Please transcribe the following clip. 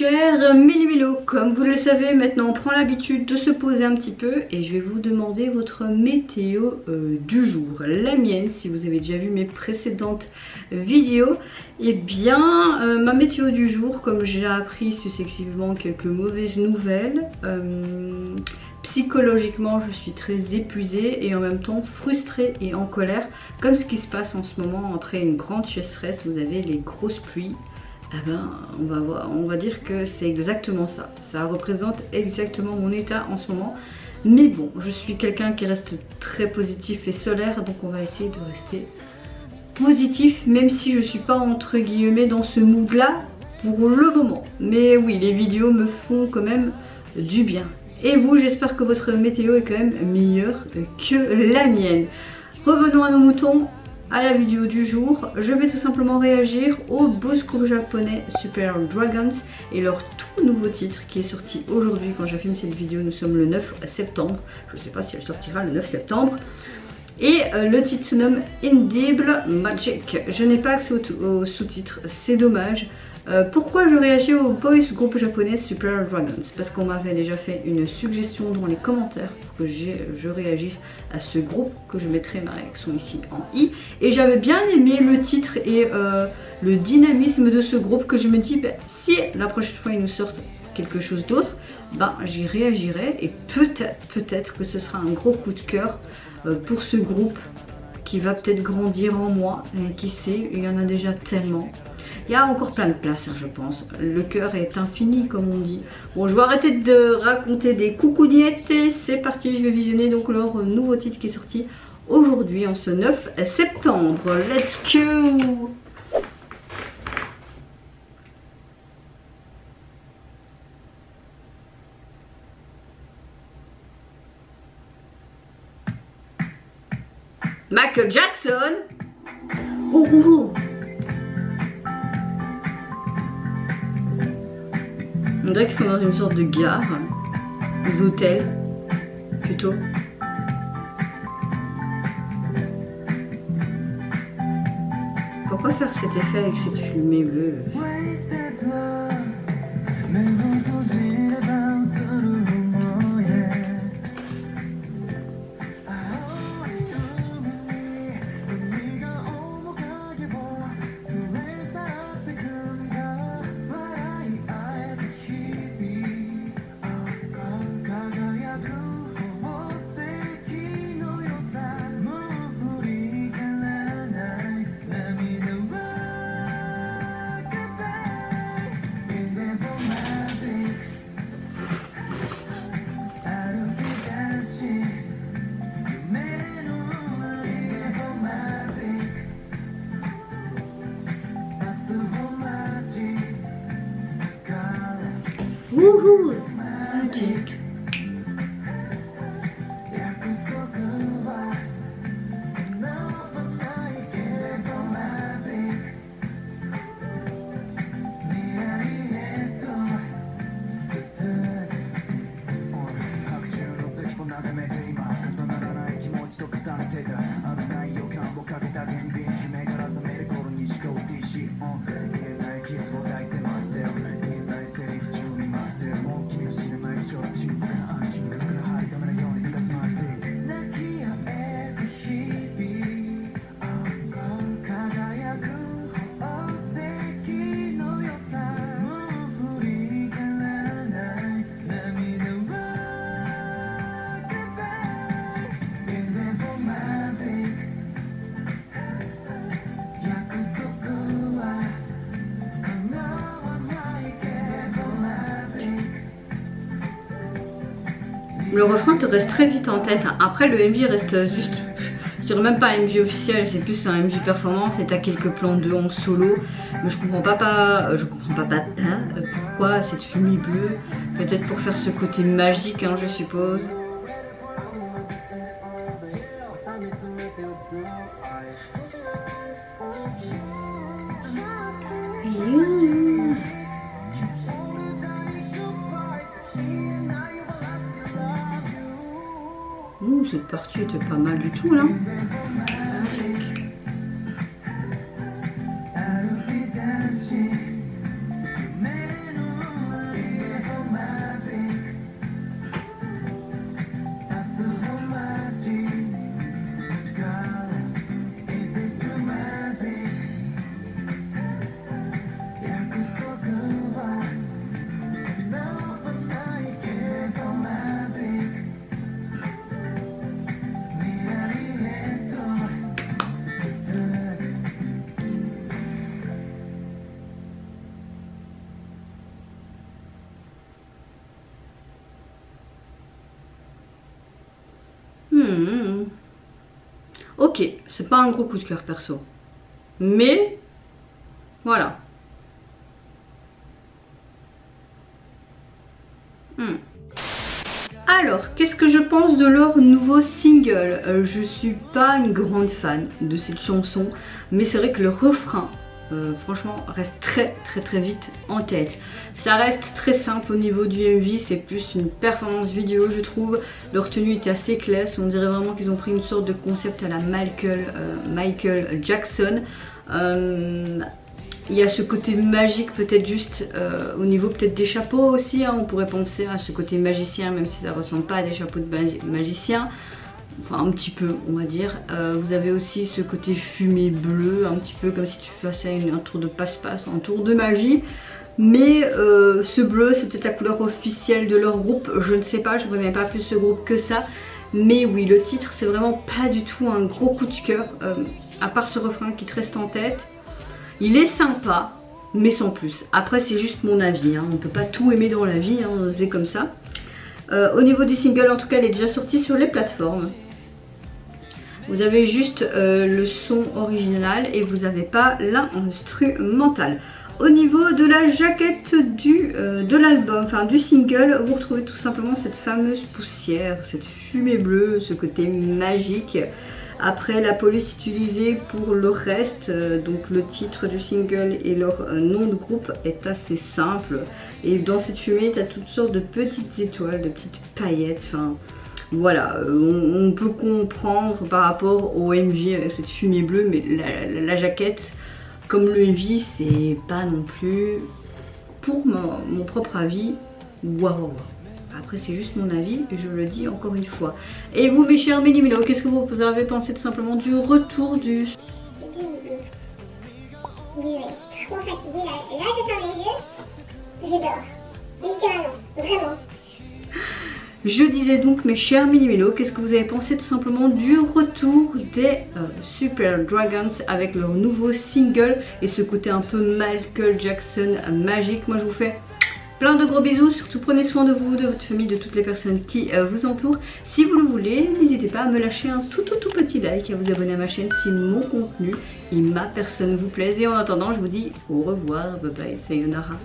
chers Méli-Mélo, comme vous le savez, maintenant on prend l'habitude de se poser un petit peu et je vais vous demander votre météo du jour. La mienne, si vous avez déjà vu mes précédentes vidéos, eh bien ma météo du jour, comme j'ai appris successivement quelques mauvaises nouvelles, psychologiquement je suis très épuisée et en même temps frustrée et en colère, comme ce qui se passe en ce moment après une grande sécheresse. Vous avez les grosses pluies. Eh ben, on va dire que c'est exactement ça. Ça représente exactement mon état en ce moment. Mais bon, je suis quelqu'un qui reste très positif et solaire, donc on va essayer de rester positif, même si je ne suis pas entre guillemets dans ce mood là pour le moment. Mais oui, les vidéos me font quand même du bien. Et vous, j'espère que votre météo est quand même meilleure que la mienne. Revenons à nos moutons. À la vidéo du jour, je vais tout simplement réagir au boss groupe japonais Super Dragons et leur tout nouveau titre qui est sorti aujourd'hui. Quand je filme cette vidéo, nous sommes le 9 septembre. Je ne sais pas si elle sortira le 9 septembre. Et le titre se nomme Indibble Magic. Je n'ai pas accès au sous-titre, c'est dommage. Pourquoi je réagis au boys groupe japonais Super Dragons? Parce qu'on m'avait déjà fait une suggestion dans les commentaires pour que je réagisse à ce groupe, que je mettrai ma réaction ici en i. Et j'avais bien aimé le titre et le dynamisme de ce groupe, que je me dis, ben, si la prochaine fois ils nous sortent quelque chose d'autre, ben, j'y réagirai et peut-être que ce sera un gros coup de cœur pour ce groupe qui va peut-être grandir en moi. Et qui sait, il y en a déjà tellement. Il y a encore plein de place, je pense. Le cœur est infini, comme on dit. Bon, je vais arrêter de raconter des coucougnettes et c'est parti. Je vais visionner donc leur nouveau titre qui est sorti aujourd'hui, en ce 9 septembre. Let's go! Michael Jackson! Ouh! On dirait qu'ils sont dans une sorte de gare, d'hôtel, plutôt. Pourquoi faire cet effet avec cette fumée bleue? Wouhou! Magic. Le refrain te reste très vite en tête. Après, le MV reste juste, je dirais même pas un MV officiel, c'est plus un MV performance et t'as quelques plans de en solo. Mais je comprends pas pourquoi cette fumée bleue. Peut-être pour faire ce côté magique, hein, je suppose. Cette partie était pas mal du tout là. Ok, c'est pas un gros coup de cœur perso. Mais, voilà. Alors, qu'est-ce que je pense de leur nouveau single? Je suis pas une grande fan de cette chanson, mais c'est vrai que le refrain, franchement, reste très vite en tête. Ça reste très simple au niveau du MV, c'est plus une performance vidéo je trouve. Leur tenue est assez classe, on dirait vraiment qu'ils ont pris une sorte de concept à la Michael Jackson. Il y a ce côté magique peut-être juste au niveau peut-être des chapeaux aussi, hein. On pourrait penser à ce côté magicien même si ça ressemble pas à des chapeaux de magicien. Enfin un petit peu on va dire. Vous avez aussi ce côté fumée bleue, un petit peu comme si tu faisais un tour de passe-passe, un tour de magie. Mais ce bleu c'est peut-être la couleur officielle de leur groupe, je ne sais pas, je ne connais pas plus ce groupe que ça. Mais oui, le titre c'est vraiment pas du tout un gros coup de cœur, à part ce refrain qui te reste en tête. Il est sympa, mais sans plus. Après c'est juste mon avis, hein. On ne peut pas tout aimer dans la vie, hein. C'est comme ça. Au niveau du single en tout cas il est déjà sorti sur les plateformes. Vous avez juste le son original et vous n'avez pas l'instrumental. Au niveau de la jaquette de l'album, enfin du single, vous retrouvez tout simplement cette fameuse poussière, cette fumée bleue, ce côté magique. Après la police utilisée pour le reste, donc le titre du single et leur nom de groupe est assez simple. Et dans cette fumée, tu as toutes sortes de petites étoiles, de petites paillettes, enfin... Voilà, on peut comprendre par rapport au MV avec cette fumée bleue, mais la jaquette, comme le MV, c'est pas non plus, pour mon propre avis, waouh. Après c'est juste mon avis, je le dis encore une fois. Et vous mes chers Méli-Mélo, qu'est-ce que vous avez pensé tout simplement du retour du... Oui, je suis trop fatiguée là je ferme les yeux, je dors, littéralement, vraiment. Je disais donc mes chers Méli-Mélo, qu'est-ce que vous avez pensé tout simplement du retour des Super Dragons avec leur nouveau single et ce côté un peu Michael Jackson magique. Moi je vous fais plein de gros bisous, surtout prenez soin de vous, de votre famille, de toutes les personnes qui vous entourent. Si vous le voulez, n'hésitez pas à me lâcher un tout petit like et à vous abonner à ma chaîne si mon contenu et ma personne vous plaisent. Et en attendant, je vous dis au revoir, bye bye, sayonara.